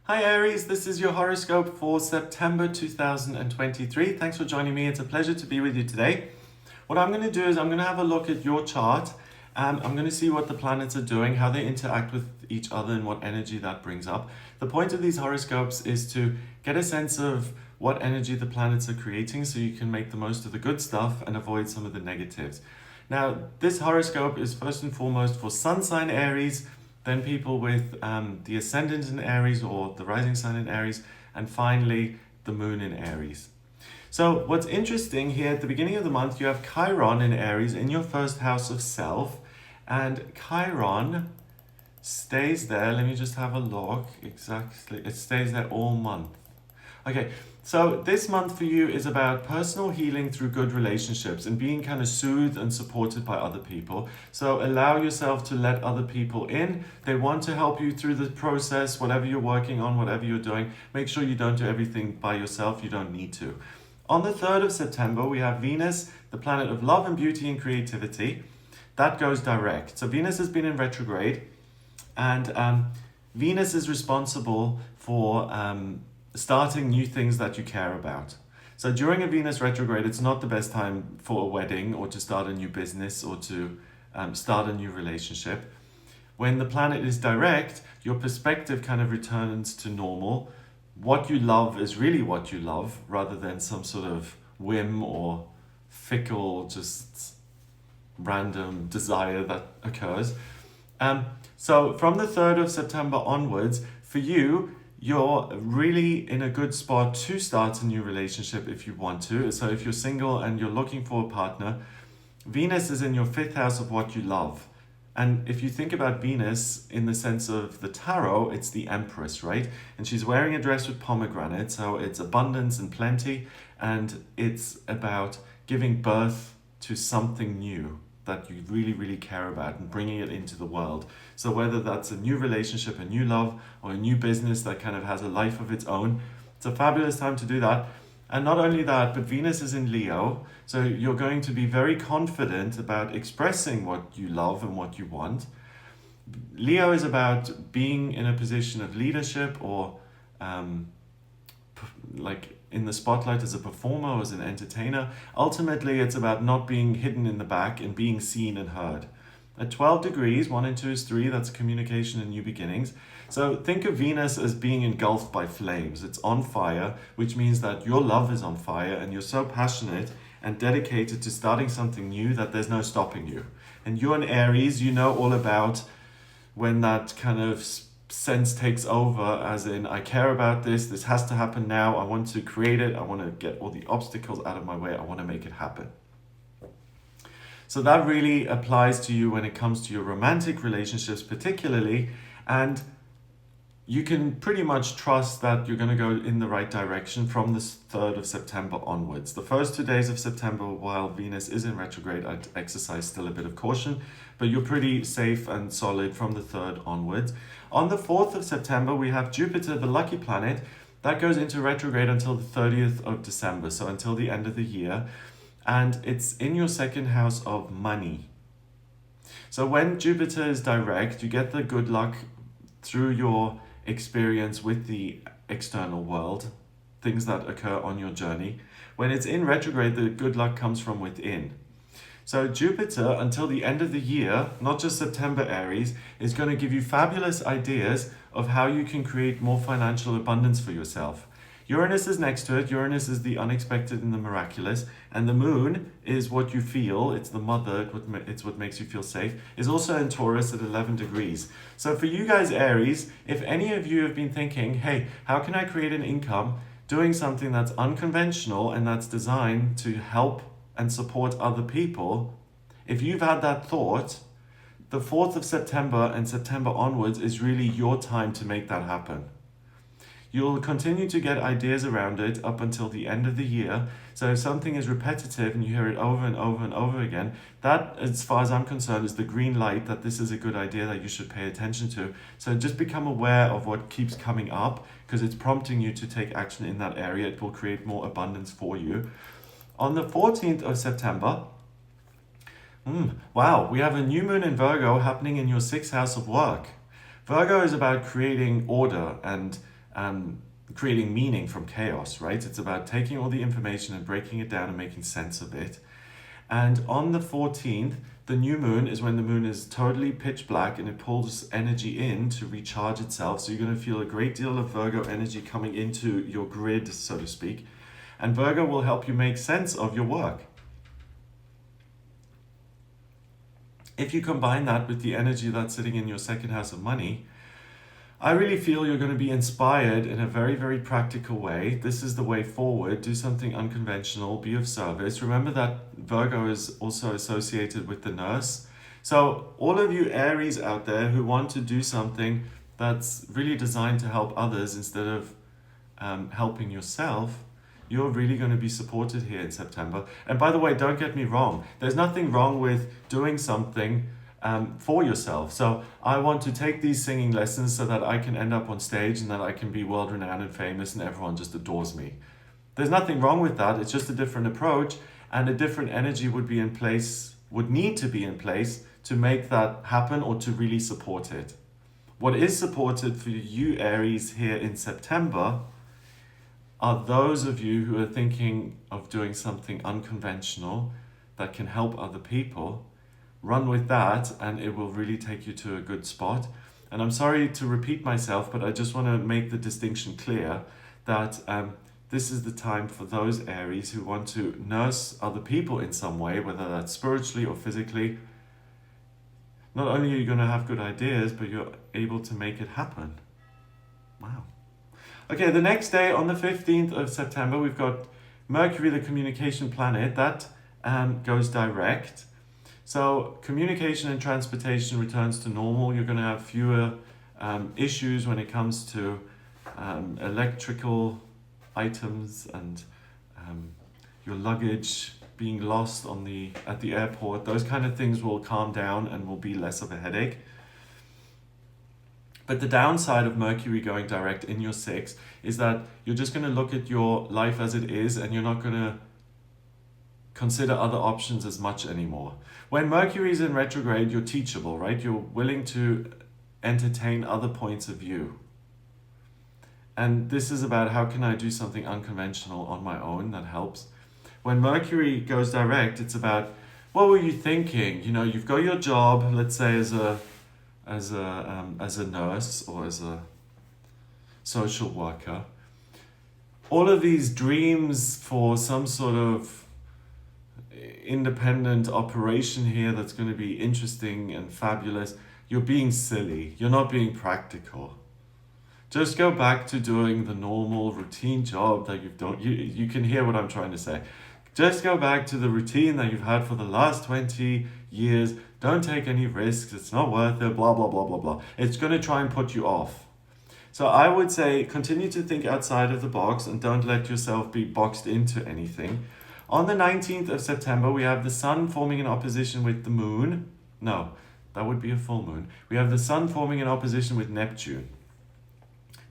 Hi Aries, this is your horoscope for September 2023. Thanks for joining me. It's a pleasure to be with you today. What I'm going to do is I'm going to have a look at your chart and I'm going to see what the planets are doing, how they interact with each other and what energy that brings up. The point of these horoscopes is to get a sense of what energy the planets are creating so you can make the most of the good stuff and avoid some of the negatives. Now, this horoscope is first and foremost for sun sign Aries, then people with the ascendant in Aries or the rising sign in Aries, and finally the moon in Aries. So what's interesting here at the beginning of the month, you have Chiron in Aries in your first house of self, and Chiron stays there. Let me just have a look. Exactly, it stays there all month. Okay, so this month for you is about personal healing through good relationships and being kind of soothed and supported by other people. So allow yourself to let other people in. They want to help you through the process, whatever you're working on, whatever you're doing. Make sure you don't do everything by yourself. You don't need to. On the 3rd of September, we have Venus, the planet of love and beauty and creativity. That goes direct. So Venus has been in retrograde, and Venus is responsible for starting new things that you care about. So during a Venus retrograde, it's not the best time for a wedding or to start a new business or to start a new relationship. When the planet is direct, your perspective kind of returns to normal. What you love is really what you love rather than some sort of whim or fickle, just random desire that occurs. So from the 3rd of September onwards, for you, you're really in a good spot to start a new relationship if you want to. So if you're single and you're looking for a partner, Venus is in your 5th house of what you love. And if you think about Venus in the sense of the tarot, it's the Empress, right? And she's wearing a dress with pomegranate, so it's abundance and plenty, and it's about giving birth to something new that you really, really care about and bringing it into the world. So whether that's a new relationship, a new love, or a new business that kind of has a life of its own, it's a fabulous time to do that. And not only that, but Venus is in Leo, so you're going to be very confident about expressing what you love and what you want. Leo is about being in a position of leadership or like in the spotlight as a performer or as an entertainer. Ultimately, it's about not being hidden in the back and being seen and heard. At 12 degrees, 1 and 2 is 3, that's communication and new beginnings. So think of Venus as being engulfed by flames. It's on fire, which means that your love is on fire and you're so passionate and dedicated to starting something new that there's no stopping you. And you're an Aries, you know all about when that kind of sense takes over, as in, I care about this has to happen now, I want to create it, I want to get all the obstacles out of my way, I want to make it happen. So that really applies to you when it comes to your romantic relationships particularly, and you can pretty much trust that you're going to go in the right direction from the 3rd of September onwards. The first 2 days of September, while Venus is in retrograde, I'd exercise still a bit of caution, but you're pretty safe and solid from the 3rd onwards. On the 4th of September, we have Jupiter, the lucky planet, that goes into retrograde until the 30th of December, so until the end of the year, and it's in your 2nd house of money. So when Jupiter is direct, you get the good luck through your experience with the external world, things that occur on your journey. When it's in retrograde, the good luck comes from within. So Jupiter, until the end of the year, not just September Aries, is going to give you fabulous ideas of how you can create more financial abundance for yourself. Uranus is next to it. Uranus is the unexpected and the miraculous. And the moon is what you feel. It's the mother. It's what makes you feel safe. Is also in Taurus at 11 degrees. So for you guys, Aries, if any of you have been thinking, hey, how can I create an income doing something that's unconventional and that's designed to help and support other people, if you've had that thought, the 4th of September and September onwards is really your time to make that happen. You'll continue to get ideas around it up until the end of the year. So if something is repetitive and you hear it over and over and over again, that, as far as I'm concerned, is the green light that this is a good idea that you should pay attention to. So just become aware of what keeps coming up, because it's prompting you to take action in that area. It will create more abundance for you. On the 14th of September, wow, we have a new moon in Virgo happening in your 6th house of work. Virgo is about creating order and creating meaning from chaos, right? It's about taking all the information and breaking it down and making sense of it. And on the 14th, the new moon is when the moon is totally pitch black and it pulls energy in to recharge itself. So you're going to feel a great deal of Virgo energy coming into your grid, so to speak. And Virgo will help you make sense of your work. If you combine that with the energy that's sitting in your second house of money, I really feel you're going to be inspired in a very, very practical way. This is the way forward. Do something unconventional, be of service. Remember that Virgo is also associated with the nurse. So all of you Aries out there who want to do something that's really designed to help others instead of helping yourself, you're really going to be supported here in September. And by the way, don't get me wrong. There's nothing wrong with doing something for yourself. So I want to take these singing lessons so that I can end up on stage and that I can be world renowned and famous and everyone just adores me. There's nothing wrong with that. It's just a different approach, and a different energy would need to be in place to make that happen or to really support it. What is supported for you Aries here in September are those of you who are thinking of doing something unconventional that can help other people. Run with that and it will really take you to a good spot. And I'm sorry to repeat myself, but I just want to make the distinction clear that this is the time for those Aries who want to nurse other people in some way, whether that's spiritually or physically. Not only are you going to have good ideas, but you're able to make it happen. Wow. Okay, the next day on the 15th of September, we've got Mercury, the communication planet, that goes direct. So communication and transportation returns to normal. You're going to have fewer issues when it comes to electrical items and your luggage being lost at the airport. Those kind of things will calm down and will be less of a headache. But the downside of Mercury going direct in your 6th is that you're just going to look at your life as it is and you're not going to consider other options as much anymore. When Mercury is in retrograde, you're teachable, right? You're willing to entertain other points of view. And this is about how can I do something unconventional on my own that helps. When Mercury goes direct, it's about what were you thinking? You know, you've got your job, let's say as a nurse or as a social worker. All of these dreams for some sort of independent operation here that's going to be interesting and fabulous, you're being silly. You're not being practical. Just go back to doing the normal routine job that you've done. You can hear what I'm trying to say. Just go back to the routine that you've had for the last 20 years. Don't take any risks. It's not worth it, blah, blah, blah, blah, blah. It's going to try and put you off. So I would say continue to think outside of the box and don't let yourself be boxed into anything. On the 19th of September, we have the Sun forming an opposition with the Moon. No, that would be a full moon. We have the Sun forming an opposition with Neptune.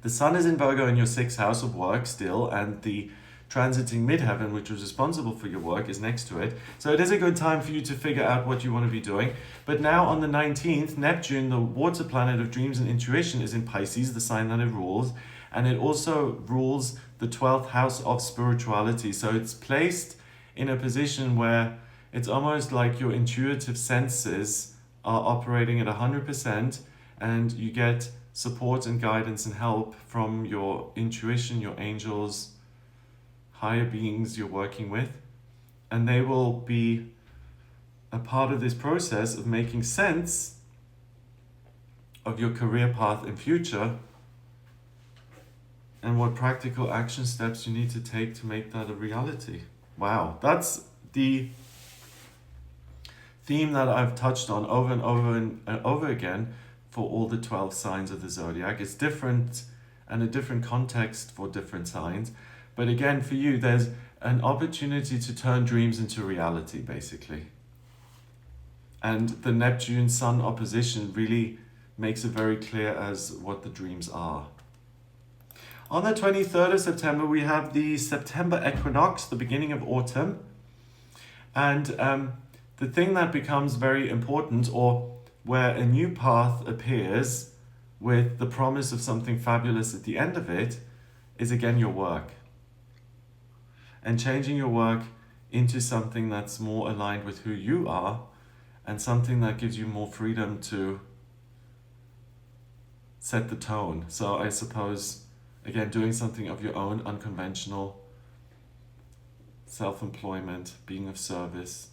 The Sun is in Virgo in your 6th house of work still, and the transiting midheaven, which was responsible for your work, is next to it. So it is a good time for you to figure out what you want to be doing. But now on the 19th, Neptune, the water planet of dreams and intuition, is in Pisces, the sign that it rules. And it also rules the 12th house of spirituality. So it's placed in a position where it's almost like your intuitive senses are operating at 100% and you get support and guidance and help from your intuition, your angels, higher beings you're working with, and they will be a part of this process of making sense of your career path and future and what practical action steps you need to take to make that a reality. Wow, that's the theme that I've touched on over and over and over again for all the 12 signs of the zodiac. It's different and a different context for different signs. But again, for you, there's an opportunity to turn dreams into reality, basically. And the Neptune-Sun opposition really makes it very clear as what the dreams are. On the 23rd of September, we have the September equinox, the beginning of autumn. And the thing that becomes very important, or where a new path appears, with the promise of something fabulous at the end of it is again your work. And changing your work into something that's more aligned with who you are and something that gives you more freedom to set the tone. So I suppose, again, doing something of your own, unconventional, self-employment, being of service.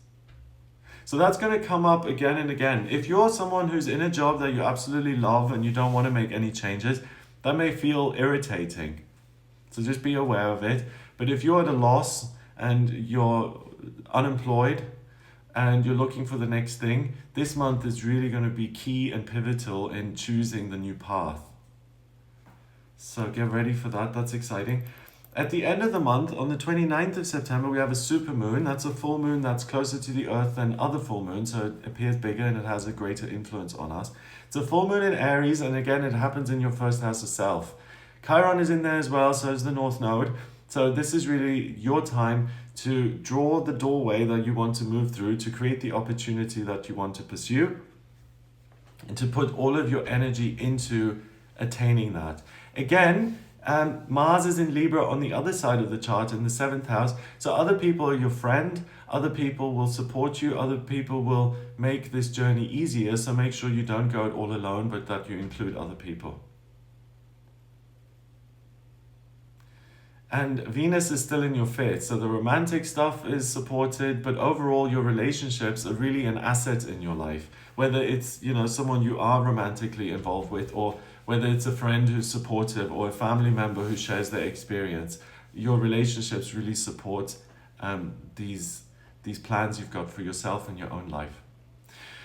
So that's going to come up again and again. If you're someone who's in a job that you absolutely love and you don't want to make any changes, that may feel irritating. So just be aware of it. But if you're at a loss and you're unemployed and you're looking for the next thing, this month is really going to be key and pivotal in choosing the new path. So get ready for that. That's exciting. At the end of the month, on the 29th of September, we have a supermoon. That's a full moon that's closer to the earth than other full moons, so it appears bigger and it has a greater influence on us. It's a full moon in Aries, and again, it happens in your first house of self. Chiron is in there as well, so is the North Node. So this is really your time to draw the doorway that you want to move through, to create the opportunity that you want to pursue, and to put all of your energy into attaining that. Again, Mars is in Libra on the other side of the chart in the 7th house. So other people are your friend, other people will support you, other people will make this journey easier. So make sure you don't go it all alone, but that you include other people. And Venus is still in your 5th, so the romantic stuff is supported, but overall your relationships are really an asset in your life. Whether it's, someone you are romantically involved with, or whether it's a friend who's supportive or a family member who shares their experience, your relationships really support these plans you've got for yourself and your own life.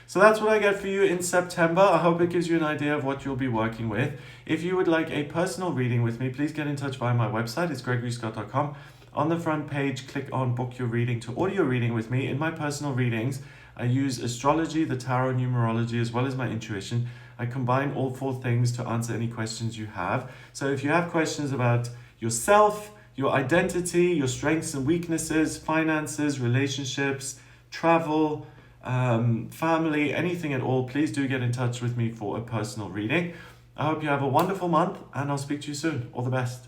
So that's what I get for you in September. I hope it gives you an idea of what you'll be working with. If you would like a personal reading with me, please get in touch via my website. It's gregoryscott.com. On the front page, click on Book Your Reading to audio reading with me. In my personal readings, I use astrology, the tarot, numerology, as well as my intuition. I combine all 4 things to answer any questions you have. So if you have questions about yourself, your identity, your strengths and weaknesses, finances, relationships, travel, family, anything at all, please do get in touch with me for a personal reading. I hope you have a wonderful month, and I'll speak to you soon. All the best.